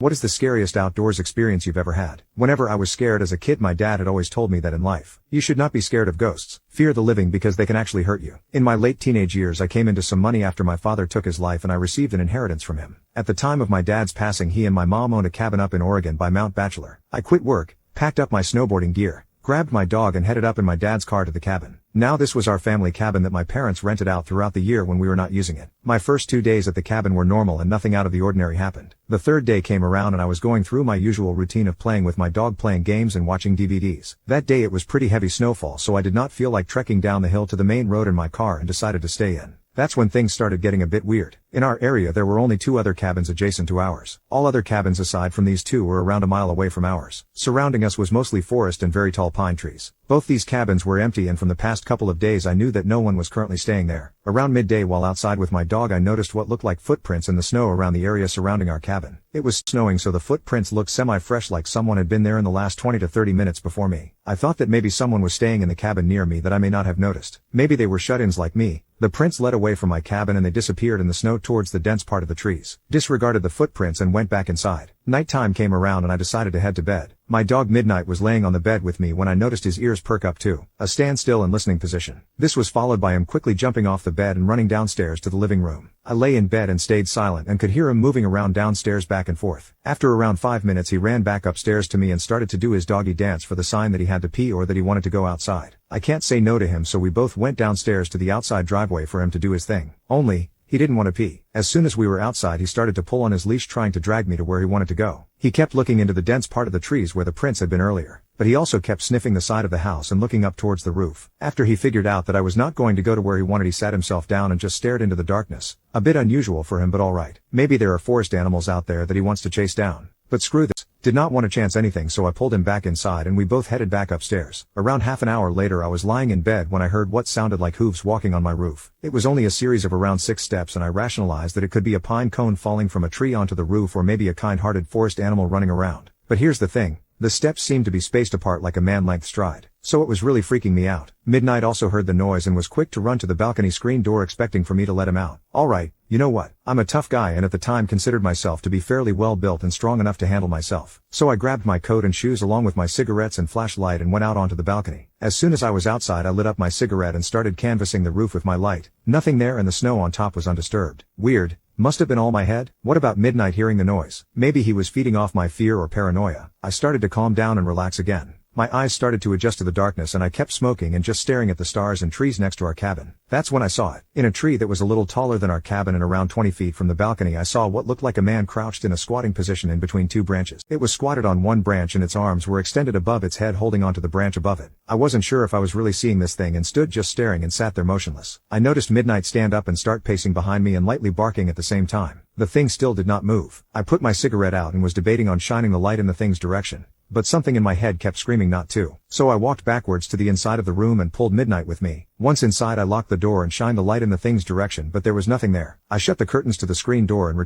What is the scariest outdoors experience you've ever had? Whenever I was scared as a kid, my dad had always told me that in life, you should not be scared of ghosts. Fear the living because they can actually hurt you. In my late teenage years, I came into some money after my father took his life and I received an inheritance from him. At the time of my dad's passing, he and my mom owned a cabin up in Oregon by Mount Bachelor. I quit work, packed up my snowboarding gear, grabbed my dog and headed up in my dad's car to the cabin. Now this was our family cabin that my parents rented out throughout the year when we were not using it. My first 2 days at the cabin were normal and nothing out of the ordinary happened. The third day came around and I was going through my usual routine of playing with my dog, playing games and watching DVDs. That day it was pretty heavy snowfall, so I did not feel like trekking down the hill to the main road in my car and decided to stay in. That's when things started getting a bit weird. In our area there were only 2 other cabins adjacent to ours. All other cabins aside from these 2 were around a mile away from ours. Surrounding us was mostly forest and very tall pine trees. Both these cabins were empty, and from the past couple of days I knew that no one was currently staying there. Around midday, while outside with my dog, I noticed what looked like footprints in the snow around the area surrounding our cabin. It was snowing, so the footprints looked semi-fresh, like someone had been there in the last 20 to 30 minutes before me. I thought that maybe someone was staying in the cabin near me that I may not have noticed. Maybe they were shut-ins like me. The prints led away from my cabin and they disappeared in the snow towards the dense part of the trees. Disregarded the footprints and went back inside. Nighttime came around and I decided to head to bed. My dog Midnight was laying on the bed with me when I noticed his ears perk up to a standstill and listening position. This was followed by him quickly jumping off the bed and running downstairs to the living room. I lay in bed and stayed silent and could hear him moving around downstairs back and forth. After around 5 minutes he ran back upstairs to me and started to do his doggy dance for the sign that he had to pee or that he wanted to go outside. I can't say no to him, so we both went downstairs to the outside driveway for him to do his thing. Only, he didn't want to pee. As soon as we were outside he started to pull on his leash, trying to drag me to where he wanted to go. He kept looking into the dense part of the trees where the prints had been earlier, but he also kept sniffing the side of the house and looking up towards the roof. After he figured out that I was not going to go to where he wanted, he sat himself down and just stared into the darkness. A bit unusual for him, but alright. Maybe there are forest animals out there that he wants to chase down. But screw this. Did not want to chance anything, so I pulled him back inside and we both headed back upstairs. Around half an hour later I was lying in bed when I heard what sounded like hooves walking on my roof. It was only a series of around 6 steps, and I rationalized that it could be a pine cone falling from a tree onto the roof, or maybe a kind-hearted forest animal running around. But here's the thing. The steps seemed to be spaced apart like a man-length stride, so it was really freaking me out. Midnight also heard the noise and was quick to run to the balcony screen door, expecting for me to let him out. Alright, you know what? I'm a tough guy and at the time considered myself to be fairly well built and strong enough to handle myself. So I grabbed my coat and shoes along with my cigarettes and flashlight and went out onto the balcony. As soon as I was outside I lit up my cigarette and started canvassing the roof with my light. Nothing there, and the snow on top was undisturbed. Weird. Must have been all my head. What about Midnight hearing the noise? Maybe he was feeding off my fear or paranoia. I started to calm down and relax again. My eyes started to adjust to the darkness and I kept smoking and just staring at the stars and trees next to our cabin. That's when I saw it. In a tree that was a little taller than our cabin and around 20 feet from the balcony, I saw what looked like a man crouched in a squatting position in between 2 branches. It was squatted on one branch and its arms were extended above its head, holding onto the branch above it. I wasn't sure if I was really seeing this thing and stood just staring and sat there motionless. I noticed Midnight stand up and start pacing behind me and lightly barking at the same time. The thing still did not move. I put my cigarette out and was debating on shining the light in the thing's direction, but something in my head kept screaming not to. So I walked backwards to the inside of the room and pulled Midnight with me. Once inside I locked the door and shined the light in the thing's direction, but there was nothing there. I shut the curtains to the screen door and